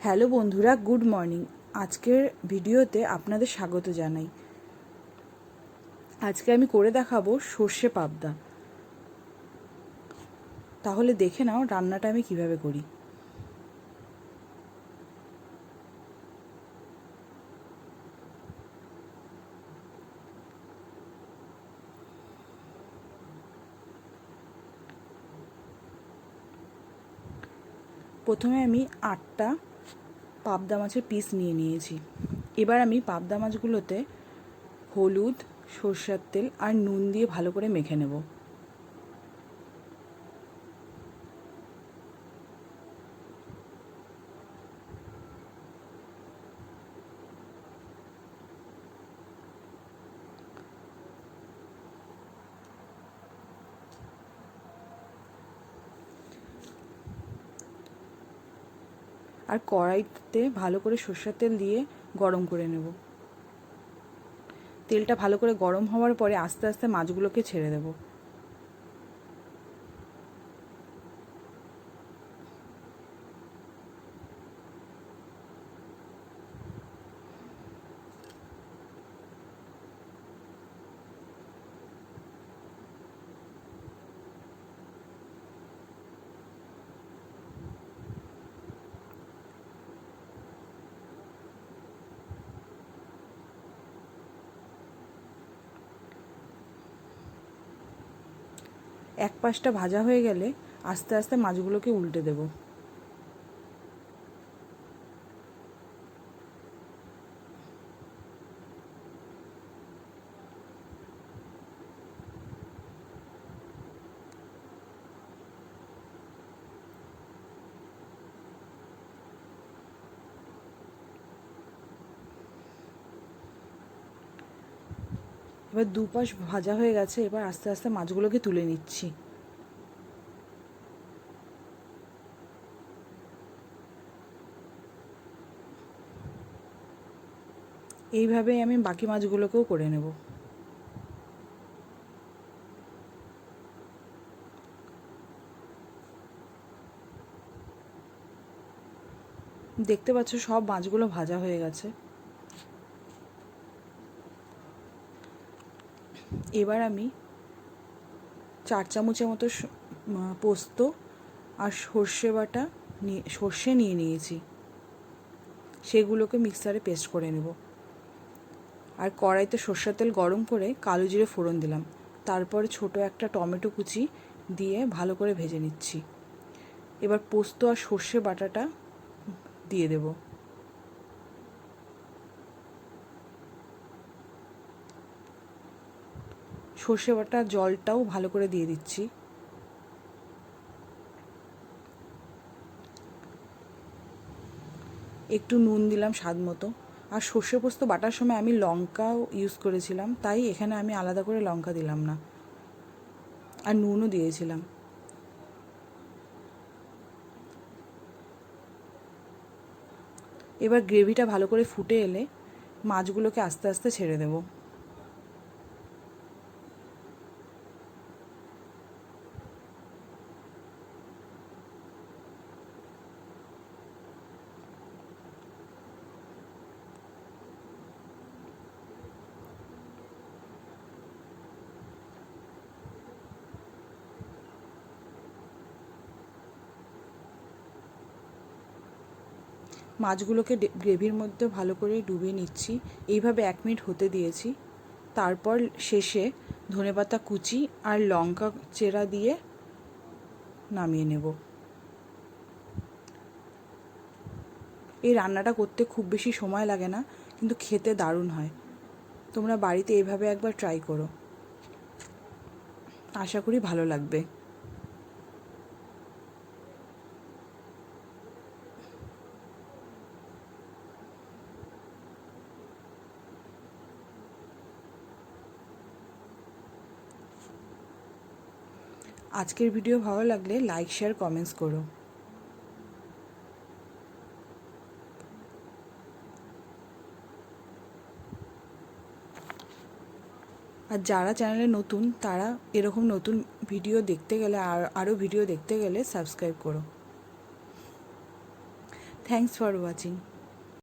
Hello বন্ধুরা, good morning. আজকের ভিডিওতে আপনাদের স্বাগত জানাই। আজকে আমি করে দেখাবো সর্ষে পাবদা। তাহলে দেখে নাও রান্নাটা আমি কিভাবে করি। প্রথমে আমি 8টা পাবদা মাছের পিস নিয়ে নিয়েছি। এবার আমি পাবদা মাছগুলোতে হলুদ, সরষের তেল আর নুন দিয়ে ভালো করে মেখে নেব। আর কড়াইতে ভালো করে সরষের তেল দিয়ে গরম করে নেব। তেলটা ভালো করে গরম হওয়ার পরে আস্তে আস্তে মাছগুলোকে ছেড়ে দেব। এক পাশটা ভাজা হয়ে গেলে আস্তে আস্তে মাছগুলোকে উল্টে দেব। এবার দুপাশ ভাজা হয়ে গেছে, এবার আস্তে আস্তে মাছগুলোকে তুলে নিচ্ছি। এইভাবেই আমি বাকি মাছগুলোকেও করে নেব। দেখতে পাচ্ছ সব মাছগুলো ভাজা হয়ে গেছে। এবার আমি 4 চামচের মতো পোস্ত আর সর্ষে নিয়ে নিয়েছি, সেগুলোকে মিক্সারে পেস্ট করে নেব। আর কড়াইতে সর্ষের তেল গরম করে কালো জিরে ফোড়ন দিলাম। তারপরে ছোট একটা টমেটো কুচি দিয়ে ভালো করে ভেজে নিচ্ছি। এবার পোস্ত আর সর্ষে বাটাটা দিয়ে দেব। সর্ষে বাটা জলটাও ভালো করে দিয়ে দিচ্ছি। একটু নুন দিলাম স্বাদ মতো। আর সর্ষে পোস্ত বাটার সময় আমি লঙ্কাও ইউজ করেছিলাম, তাই এখানে আমি আলাদা করে লঙ্কা দিলাম না, আর নুনও দিয়েছিলাম। এবার গ্রেভিটা ভালো করে ফুটে এলে মাছগুলোকে আস্তে আস্তে ছেড়ে দেব। মাছগুলোকে গ্রেভির মধ্যে ভালো করে ডুবিয়ে নিচ্ছি। এইভাবে 1 মিনিট হতে দিয়েছি। তারপর শেষে ধনেপাতা কুচি আর লঙ্কা চেরা দিয়ে নামিয়ে নেব। এই রান্নাটা করতে খুব বেশি সময় লাগে না, কিন্তু খেতে দারুণ হয়। তোমরা বাড়িতে এইভাবে একবার ট্রাই করো, আশা করি ভালো লাগবে। আজকের ভিডিও ভালো লাগলে লাইক, শেয়ার, কমেন্টস করো। আর যারা চ্যানেলে নতুন তারা এরকম নতুন ভিডিও দেখতে গেলে আরও ভিডিও দেখতে গেলে সাবস্ক্রাইব করো। Thanks for watching.